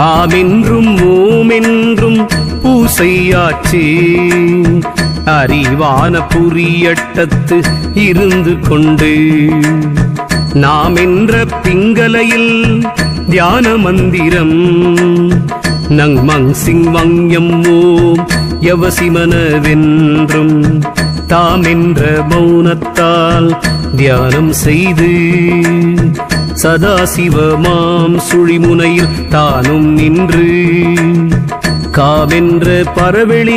ஆமென்றும் ஓமென்றும் பூசையாச்சே அறிவான புரியட்டத்து இருந்து கொண்டு நாம் என்ற பிங்கலையில் தியான மந்திரம் நங் மங் சிங் வங்யம் ஓம் யவசிமனவென்றும் தாம் என்ற மௌனத்தால் தியானம் செய்து சதாசிவமாம் சுழிமுனையில் தானும் நின்று காமென்ற பரவெளி